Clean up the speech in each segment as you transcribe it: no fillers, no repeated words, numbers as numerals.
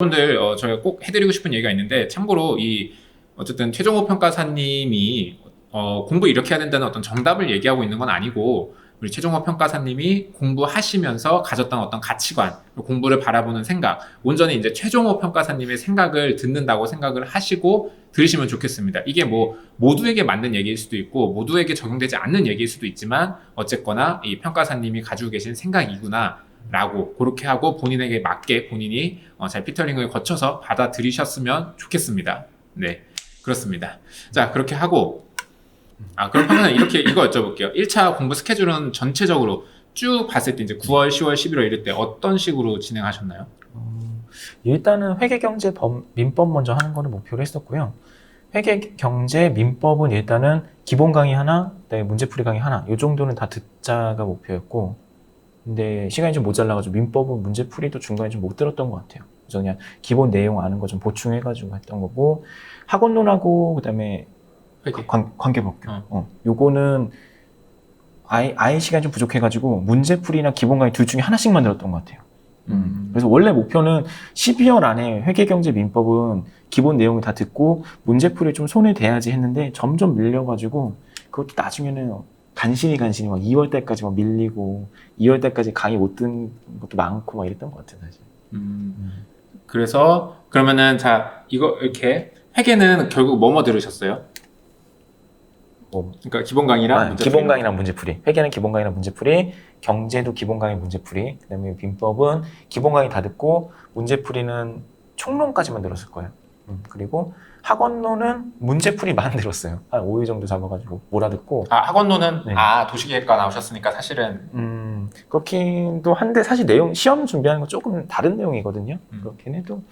여러분들 저희가 꼭 해드리고 싶은 얘기가 있는데, 참고로 이 어쨌든 최종호 평가사님이 공부 이렇게 해야 된다는 어떤 정답을 얘기하고 있는 건 아니고, 우리 최종호 평가사님이 공부하시면서 가졌던 어떤 가치관, 공부를 바라보는 생각, 온전히 이제 최종호 평가사님의 생각을 듣는다고 생각을 하시고 들으시면 좋겠습니다. 이게 뭐 모두에게 맞는 얘기일 수도 있고 모두에게 적용되지 않는 얘기일 수도 있지만, 어쨌거나 이 평가사님이 가지고 계신 생각이구나 라고 그렇게 하고 본인에게 맞게 본인이 잘 피터링을 거쳐서 받아들이셨으면 좋겠습니다. 네, 그렇습니다. 자, 그렇게 하고 그럼 평가사님 이렇게 이거 여쭤볼게요. 1차 공부 스케줄은 전체적으로 쭉 봤을 때 이제 9월, 10월, 11월 이럴 때 어떤 식으로 진행하셨나요? 일단은 회계경제 민법 먼저 하는 거를 목표로 했었고요. 회계경제 민법은 일단은 기본 강의 하나, 그다음에 문제풀이 강의 하나, 이 정도는 다 듣자가 목표였고, 근데 시간이 좀 모자라가지고 민법은 문제풀이도 중간에 좀 못 들었던 것 같아요. 그래서 그냥 기본 내용 아는 거 좀 보충해가지고 했던 거고, 학원론하고 그다음에 관계법규. 요거는 아예 시간이 좀 부족해가지고 문제풀이나 기본 강의 둘 중에 하나씩만 들었던 것 같아요. 그래서 원래 목표는 12월 안에 회계경제 민법은 기본 내용을 다 듣고 문제풀이 좀 손에 대야지 했는데 점점 밀려가지고 그것도 나중에는 간신히 막 2월 달까지 막 밀리고 2월 달까지 강의 못 듣는 것도 많고 막 이랬던 것 같아요, 사실. 그래서 그러면은 자, 이거 이렇게 회계는 결국 뭐뭐 들으셨어요? 그러니까 기본 강의랑 문제풀이. 기본 강의랑 문제풀이. 회계는 기본 강의랑 문제풀이, 경제도 기본 강의 문제풀이, 그다음에 민법은 기본 강의 다 듣고 문제풀이는 총론까지만 들었을 거예요. 그리고 학원론은 문제풀이만 들었어요. 한 5일 정도 잡아가지고 몰아듣고. 학원론은 네. 도시계획과 나오셨으니까 사실은 그렇긴도 한데 사실 내용 시험 준비하는 건 조금 다른 내용이거든요. 그렇긴 해도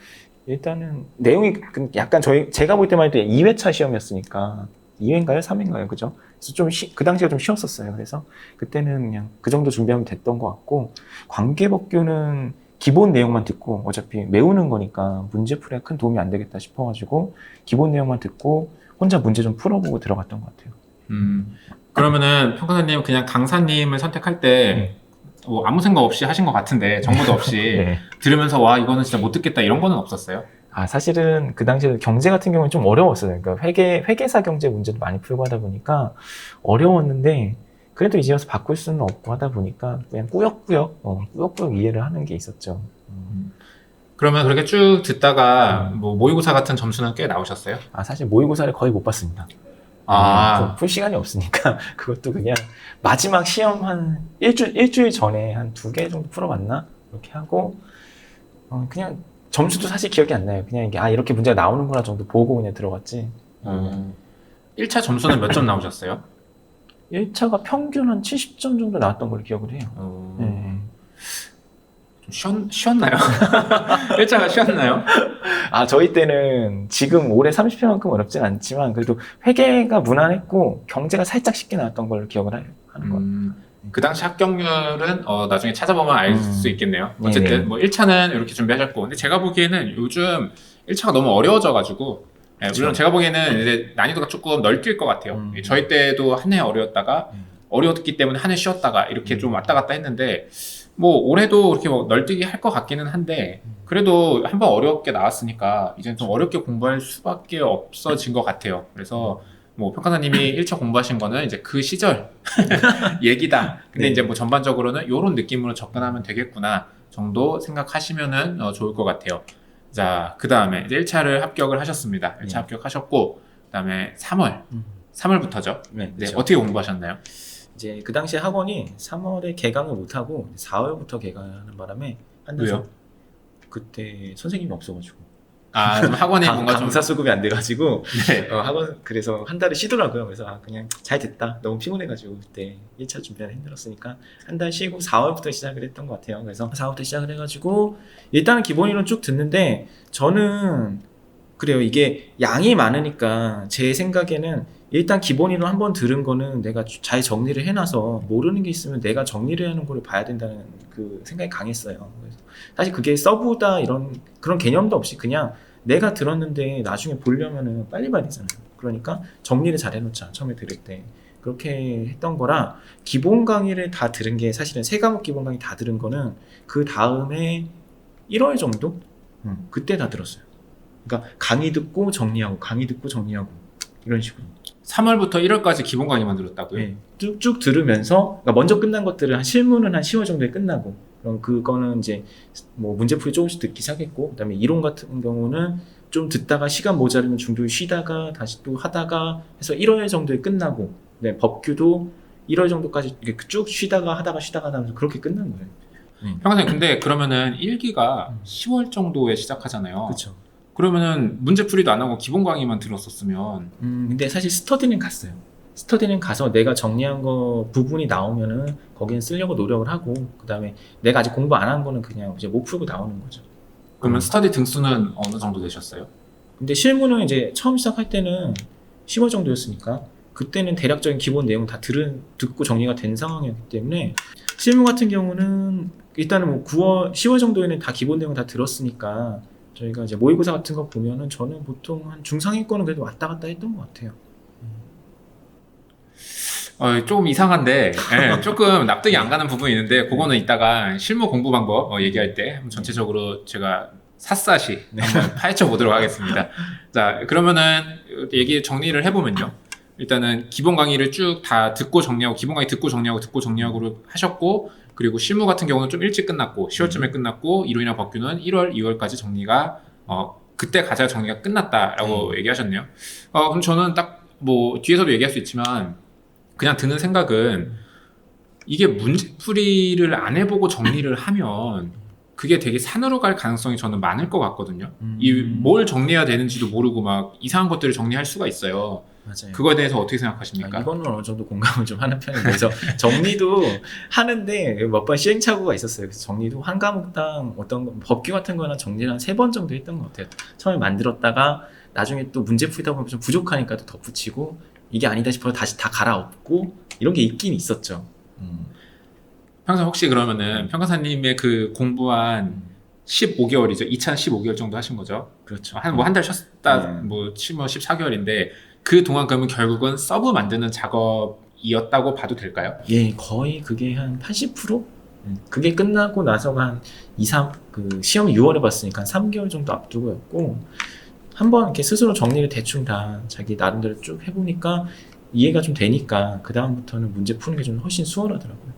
일단은 내용이 약간 제가 볼 때만 해도 2회차 시험이었으니까 2회인가요? 3회인가요? 그죠? 그래서 좀 그 당시가 좀 쉬웠었어요. 그래서 그때는 그냥 그 정도 준비하면 됐던 것 같고, 관계법규는 기본 내용만 듣고 어차피 외우는 거니까 문제풀이가 큰 도움이 안 되겠다 싶어가지고 기본 내용만 듣고 혼자 문제 좀 풀어보고 들어갔던 것 같아요. 그러면은 평가사님 그냥 강사님을 선택할 때 뭐 아무 생각 없이 하신 것 같은데, 정보도 없이 네. 들으면서 와 이거는 진짜 못 듣겠다 이런 거는 없었어요? 사실은 그 당시에 경제 같은 경우는 좀 어려웠어요. 그러니까 회계사 경제 문제도 많이 풀고 하다 보니까 어려웠는데, 그래도 이제 와서 바꿀 수는 없고 하다 보니까 그냥 꾸역꾸역 이해를 하는 게 있었죠. 그러면 그렇게 쭉 듣다가 뭐 모의고사 같은 점수는 꽤 나오셨어요? 사실 모의고사를 거의 못 봤습니다. 풀 시간이 없으니까 그것도 그냥 마지막 시험 한 일주일 전에 한 2개 정도 풀어봤나? 이렇게 하고 그냥 점수도 사실 기억이 안 나요. 그냥 이게 이렇게 문제가 나오는구나 정도 보고 그냥 들어갔지. 1차 점수는 몇 점 나오셨어요? 1차가 평균 한 70점 정도 나왔던 걸로 기억을 해요. 네. 좀 쉬었나요? 1차가 쉬었나요? 저희 때는 지금 올해 30회만큼 어렵진 않지만 그래도 회계가 무난했고 경제가 살짝 쉽게 나왔던 걸로 기억을 하는 것 같아요. 그 당시 합격률은 나중에 찾아보면 알 수 있겠네요. 어쨌든 네네. 뭐 1차는 이렇게 준비하셨고, 근데 제가 보기에는 요즘 1차가 너무 어려워져가지고, 물론 제가 보기에는 이제 난이도가 조금 널뛸 것 같아요. 저희 때도 한 해 어려웠다가 어려웠기 때문에 한 해 쉬었다가 이렇게 좀 왔다 갔다 했는데, 뭐 올해도 그렇게 뭐 널뛰기 할 것 같기는 한데, 그래도 한번 어렵게 나왔으니까 이제 좀 어렵게 공부할 수밖에 없어진 것 같아요. 그래서 뭐 평가사님이 1차 공부하신 거는 이제 그 시절 얘기다. 근데 네. 이제 뭐 전반적으로는 이런 느낌으로 접근하면 되겠구나 정도 생각하시면은 좋을 것 같아요. 자, 그 다음에 이제 1차를 합격을 하셨습니다. 1차 합격하셨고, 그 다음에 3월부터죠. 네, 이제 그렇죠. 어떻게 공부하셨나요? 이제 그 당시에 학원이 3월에 개강을 못하고 4월부터 개강하는 바람에 왜요? 그때 선생님이 없어가지고 좀 학원에 뭔가 좀 강사 수급이 안 돼가지고 네. 학원 그래서 한 달을 쉬더라고요. 그래서 그냥 잘 됐다. 너무 피곤해가지고 그때 1차 준비하기 힘들었으니까 한 달 쉬고 4월부터 시작을 했던 것 같아요. 그래서 4월부터 시작을 해가지고 일단은 기본 이론 쭉 듣는데, 저는 그래요. 이게 양이 많으니까 제 생각에는 일단 기본 이론 한번 들은 거는 내가 잘 정리를 해놔서 모르는 게 있으면 내가 정리를 하는 거를 봐야 된다는 그 생각이 강했어요. 그래서 사실 그게 서브다 이런 그런 개념도 없이 그냥 내가 들었는데 나중에 보려면은 빨리 봐야 되잖아요. 그러니까 정리를 잘 해놓자, 처음에 들을 때. 그렇게 했던 거라 기본 강의를 다 들은 게, 사실은 세 과목 기본 강의 다 들은 거는 그 다음에 1월 정도? 그때 다 들었어요. 그러니까 강의 듣고 정리하고 강의 듣고 정리하고 이런 식으로. 3월부터 1월까지 기본 강의만 들었다고요? 네, 쭉쭉 들으면서 그러니까 먼저 끝난 것들은 한 실무는 한 10월 정도에 끝나고 그럼 그거는 이제 뭐 문제풀이 조금씩 듣기 시작했고 그다음에 이론 같은 경우는 좀 듣다가 시간 모자르면 중도에 쉬다가 다시 또 하다가 해서 1월 정도에 끝나고 네, 법규도 1월 정도까지 이렇게 쭉 쉬다가 하다가 하면서 그렇게 끝난 거예요. 평선생님, 근데 그러면은 1기가 10월 정도에 시작하잖아요. 그렇죠. 그러면은 문제풀이도 안 하고 기본 강의만 들었었으면 근데 사실 스터디는 갔어요. 스터디는 가서 내가 정리한 거 부분이 나오면은 거기는 쓰려고 노력을 하고 그다음에 내가 아직 공부 안 한 거는 그냥 이제 못 풀고 나오는 거죠. 그러면 스터디 등수는 어느 정도 되셨어요? 근데 실무는 이제 처음 시작할 때는 10월 정도였으니까 그때는 대략적인 기본 내용 다 듣고 정리가 된 상황이었기 때문에 실무 같은 경우는 일단은 뭐 9월, 10월 정도에는 다 기본 내용 다 들었으니까 저희가 이제 모의고사 같은 거 보면은 저는 보통 한 중상위권은 그래도 왔다 갔다 했던 것 같아요. 조금 이상한데 조금 납득이 안 가는 부분이 있는데 그거는 이따가 실무 공부 방법 얘기할 때 한번 전체적으로 제가 샅샅이 한번 파헤쳐 보도록 하겠습니다. 자, 그러면은 얘기 정리를 해보면요. 일단은 기본 강의를 쭉 다 듣고 정리하고 기본 강의 듣고 정리하고로 하셨고 그리고 실무 같은 경우는 좀 일찍 끝났고 10월쯤에 끝났고 이론이나 법규는 1월, 2월까지 정리가 그때 가자 정리가 끝났다라고 얘기하셨네요. 그럼 저는 딱 뭐 뒤에서도 얘기할 수 있지만 그냥 드는 생각은 이게 문제풀이를 안 해보고 정리를 하면 그게 되게 산으로 갈 가능성이 저는 많을 것 같거든요. 이 뭘 정리해야 되는지도 모르고 막 이상한 것들을 정리할 수가 있어요. 맞아요. 그거에 대해서 어떻게 생각하십니까? 이거는 어느 정도 공감을 좀 하는 편인데 그래서 정리도 하는데 몇 번 시행착오가 있었어요. 그래서 정리도 한 과목당 어떤 법규 같은 거나 정리를 한 3번 정도 했던 것 같아요. 처음에 만들었다가 나중에 또 문제 풀다 보면 좀 부족하니까 또 덧붙이고 이게 아니다 싶어서 다시 다 갈아엎고 이런 게 있긴 있었죠. 평소 혹시 그러면은 평가사님의 그 공부한 15개월이죠. 2차 15개월 정도 하신 거죠? 그렇죠. 한 달 쉬었다, 뭐 14개월인데 그 동안 그러면 결국은 서브 만드는 작업이었다고 봐도 될까요? 예, 거의 그게 한 80%? 그게 끝나고 나서가 한 2, 3, 그 시험 6월에 봤으니까 한 3개월 정도 앞두고였고 한번 이렇게 스스로 정리를 대충 다 자기 나름대로 쭉 해보니까 이해가 좀 되니까 그 다음부터는 문제 푸는 게 좀 훨씬 수월하더라고요.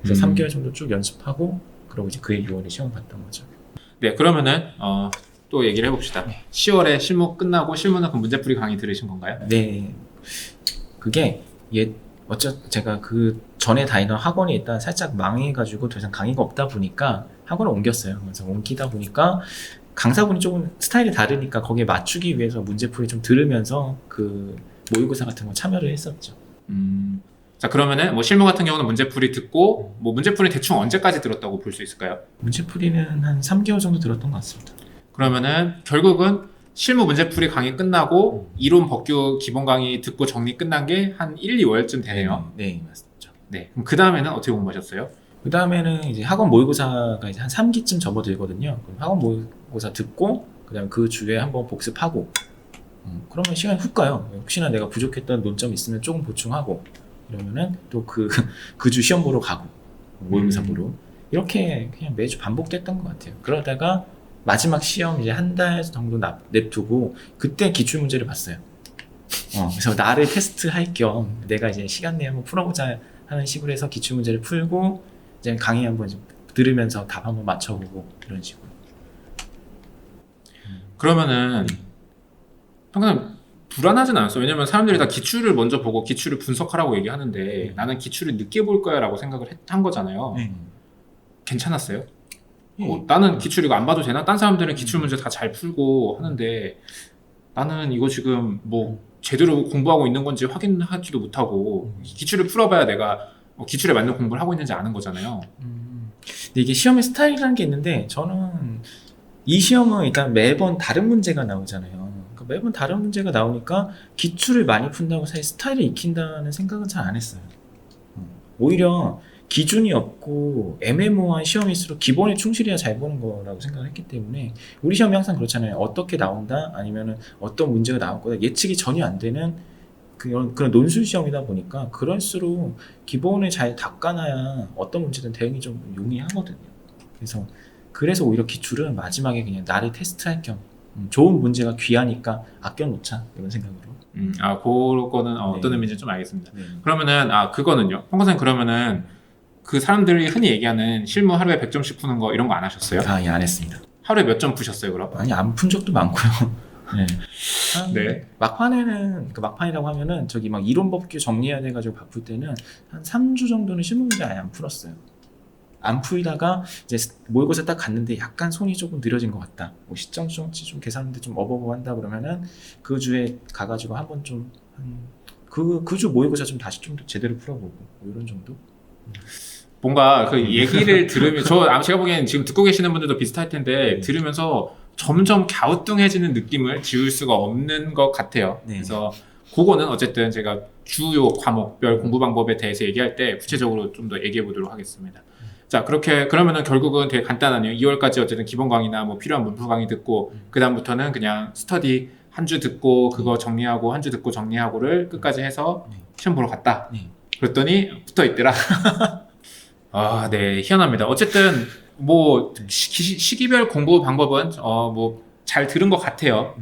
그래서 3개월 정도 쭉 연습하고 그러고 이제 그해 6월에 시험 봤던 거죠. 네, 그러면은 또 얘기를 해봅시다. 10월에 실무 끝나고 실무는 그 문제풀이 강의 들으신 건가요? 네, 그게 제가 그 전에 다니던 학원이 일단 살짝 망해가지고 더 이상 강의가 없다 보니까 학원을 옮겼어요. 그래서 옮기다 보니까 강사분이 조금 스타일이 다르니까 거기에 맞추기 위해서 문제풀이 좀 들으면서 그 모의고사 같은 거 참여를 했었죠. 자, 그러면은 뭐 실무 같은 경우는 문제풀이 듣고 뭐 문제풀이 대충 언제까지 들었다고 볼 수 있을까요? 문제풀이는 한 3개월 정도 들었던 것 같습니다. 그러면은 결국은 실무 문제풀이 강의 끝나고 이론 법규 기본 강의 듣고 정리 끝난 게 한 1, 2월쯤 되네요. 네, 맞습니다. 네. 그럼 그 다음에는 어떻게 공부하셨어요? 그 다음에는 이제 학원 모의고사가 이제 한 3기쯤 접어들거든요. 그럼 학원 모의고사 듣고 그다음 그 주에 한번 복습하고 그러면 시간이 훅 가요. 혹시나 내가 부족했던 논점 있으면 조금 보충하고 이러면은 또 그 주 시험 보러 가고 모의고사 보러 이렇게 그냥 매주 반복됐던 것 같아요. 그러다가 마지막 시험 이제 한 달 정도 냅두고 그때 기출 문제를 봤어요. 그래서 나를 테스트할 겸 내가 이제 시간 내에 한번 풀어보자 하는 식으로 해서 기출 문제를 풀고 이제 강의 한번 이제 들으면서 답 한번 맞춰보고 이런 식으로. 그러면은 항상 불안하진 않았어. 왜냐면 사람들이 다 기출을 먼저 보고 기출을 분석하라고 얘기하는데 나는 기출을 늦게 볼 거야 라고 생각을 한 거잖아요. 괜찮았어요? 나는 기출 이거 안 봐도 되나? 딴 사람들은 기출 문제 다 잘 풀고 하는데 나는 이거 지금 뭐 제대로 공부하고 있는 건지 확인하지도 못하고 기출을 풀어봐야 내가 기출에 맞는 공부를 하고 있는지 아는 거잖아요. 근데 이게 시험의 스타일이라는 게 있는데 저는 이 시험은 일단 매번 다른 문제가 나오잖아요. 그러니까 매번 다른 문제가 나오니까 기출을 많이 푼다고 사실 스타일을 익힌다는 생각은 잘 안 했어요. 오히려 기준이 없고 애매모호한 시험일수록 기본에 충실해야 잘 보는 거라고 생각을 했기 때문에 우리 시험이 항상 그렇잖아요. 어떻게 나온다 아니면 어떤 문제가 나올 거다 예측이 전혀 안 되는 그런 논술 시험이다 보니까 그럴수록 기본을 잘 닦아놔야 어떤 문제든 대응이 좀 용이하거든요. 그래서 그래서 오히려 기출은 마지막에 그냥 나를 테스트할 겸 좋은 문제가 귀하니까 아껴놓자 이런 생각으로. 그거는 네. 어떤 의미인지 좀 알겠습니다. 네. 그러면은 그거는요. 평가사님 그러면은 그 사람들이 흔히 얘기하는 실무 하루에 100점씩 푸는 거 이런 거 안 하셨어요? 예, 안 했습니다. 하루에 몇 점 푸셨어요, 그럼? 아니 안 푼 적도 많고요. 네. 네. 막판에는 그 막판이라고 하면은 저기 막 이론 법규 정리해야 돼가지고 바쁠 때는 한 3주 정도는 실무 문제 아예 안 풀었어요. 안 풀다가 이제 모의고사 딱 갔는데 약간 손이 조금 느려진 것 같다. 뭐 시점 좀 계산하는데 좀 어버버한다 그러면은 그 주에 가가지고 한번 좀 그 주 모의고사 좀 다시 좀 더 제대로 풀어보고 뭐 이런 정도. 뭔가 그 얘기를 들으면 제가 보기엔 지금 듣고 계시는 분들도 비슷할 텐데 들으면서 점점 갸우뚱해지는 느낌을 지울 수가 없는 것 같아요. 네. 그래서 그거는 어쨌든 제가 주요 과목별 공부 방법에 대해서 얘기할 때 구체적으로 좀 더 얘기해 보도록 하겠습니다. 자, 그러면은 결국은 되게 간단하네요. 2월까지 어쨌든 기본 강의나 뭐 필요한 문프 강의 듣고 그다음부터는 그냥 스터디 한 주 듣고 그거 정리하고 한 주 듣고 정리하고를 끝까지 해서 네. 시험 보러 갔다. 네. 그랬더니 붙어 있더라. 네, 희한합니다. 어쨌든 뭐 시기별 공부 방법은 뭐 잘 들은 것 같아요.